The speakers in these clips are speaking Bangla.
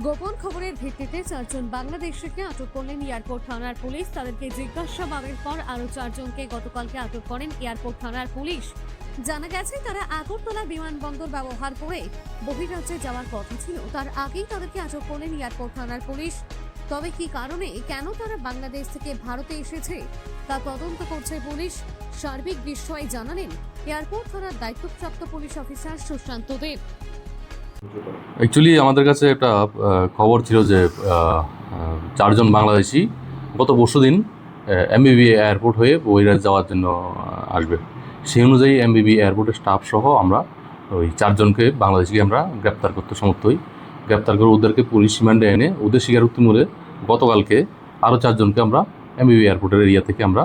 গোপন খবরের ভিত্তিতে 4 জন বাংলাদেশিকে আটক করলেন এয়ারপোর্ট থানার পুলিশ। তাদেরকে জিজ্ঞাসাবাদের পর আরও 4 জনকে গতকালকে আটক করেন এয়ারপোর্ট থানার পুলিশ। জানা গেছে তারা আগরতলা বিমানবন্দর ব্যবহার করে বহিরাজ্যে যাওয়ার কথা ছিল। তার আগেই তাদেরকে আটক করলেন এয়ারপোর্ট থানার পুলিশ। তবে কি কারণে কেন তারা বাংলাদেশ থেকে ভারতে এসেছে তা তদন্ত করছে পুলিশ। সার্বিক বিষয়ে জানালেন এয়ারপোর্ট থানার দায়িত্বপ্রাপ্ত পুলিশ অফিসার সুশান্ত দেব। অ্যাকচুয়ালি আমাদের কাছে একটা খবর ছিল যে 4 জন বাংলাদেশি গত পরশুদিন এমবিবি এয়ারপোর্ট হয়ে বহিরাজ্যে যাওয়ার জন্য আসবে। সেই অনুযায়ী এমবিবি এয়ারপোর্টের স্টাফ সহ আমরা ওই 4 জনকে বাংলাদেশিকে আমরা গ্রেপ্তার করতে সমর্থ হই। গ্রেপ্তার করে ওদেরকে পুলিশ রিমান্ডে এনে ওদের স্বীকারোক্তি মূলে গতকালকে আরও 4 জনকে আমরা এমবিবি এয়ারপোর্টের এরিয়া থেকে আমরা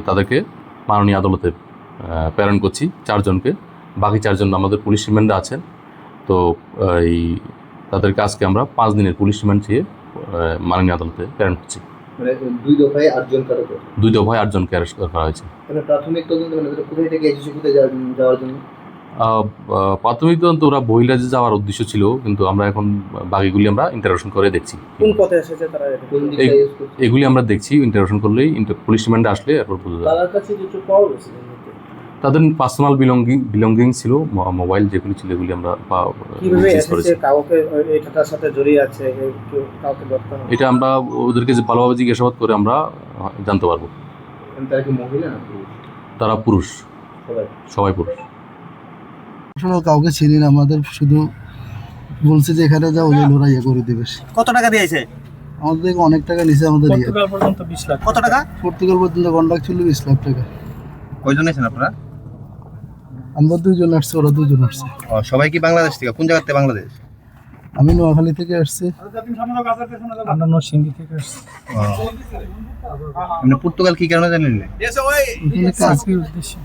তাদেরকে মাননীয় আদালতে প্রেরণ করছি 4 জনকে। বাকি 4 জন আমাদের পুলিশ রিমান্ডে আছেন। তো এই তাদেরকে আজকে আমরা 5 দিনের পুলিশ রিমান্ড চেয়ে মাননীয় আদালতে প্রেরণ করছি। মানে 2 দফায় 8 জন কারো 2 দফায় 8 জনকে অ্যারেস্ট করা হয়েছে। মানে প্রাথমিক তদন্ত মানে কোথায় থেকে এসেছে কোথায় যাওয়ার জন্য? প্রাথমিক তদন্ত ওরা বহিরাজ্যে যাওয়ার উদ্দেশ্য ছিল, কিন্তু আমরা এখন বাকিগুলি আমরা ইন্টারোগেশন করে দেখছি কোন পথে এসেছে তারা, কোন দিক থেকে ইউজ করছে এগুলি আমরা দেখছি। ইন্টারোগেশন করলেই পুলিশ রিমান্ডে আসলে এরপর বোঝা যাবে। তার কাছে কিছু পাওয়া গেছে? তাদের পার্সোনাল বিলঙ্গিং ছিল, মোবাইল যেগুলি ছিল এগুলি আমরা কিভাবে এসেছে, কাউকে এটার সাথে জড়িয়ে আছে কাউকে ধরতে হবে, এটা আমরা ওদেরকে যে ভালোভাবে জিজ্ঞাসাবাদ করে আমরা জানতে পারবো। তারা কি মহিলা না পুরুষ? তারা পুরুষ, সবাই পুরুষ। আসলে কাউকে চিনি না, আমাদের শুধু বলছে যে এখানে যাও ওরা ইয়ে করে দেবে। কত টাকা দিয়েছে? আমাদের থেকে অনেক টাকা নিছে আমাদের। পর্তুগাল পর্যন্ত 20 লাখ। কত টাকা? পর্তুগাল পর্যন্ত কন্ট্রাক্ট ছিল 20 লাখ টাকা। কয়জন আছেন আপনারা? আমরা 2 জন আসছে, ওরা 2 জন আসছে। সবাই কি বাংলাদেশ থেকে? কোন জায়গা থেকে বাংলাদেশ? আমি নোয়াখালী থেকে আসছি। আমরা নরসিংদী থেকে আসছি। পর্তুগাল কি কারণে জানেন না? এখানে কাজ উদ্দেশ্যে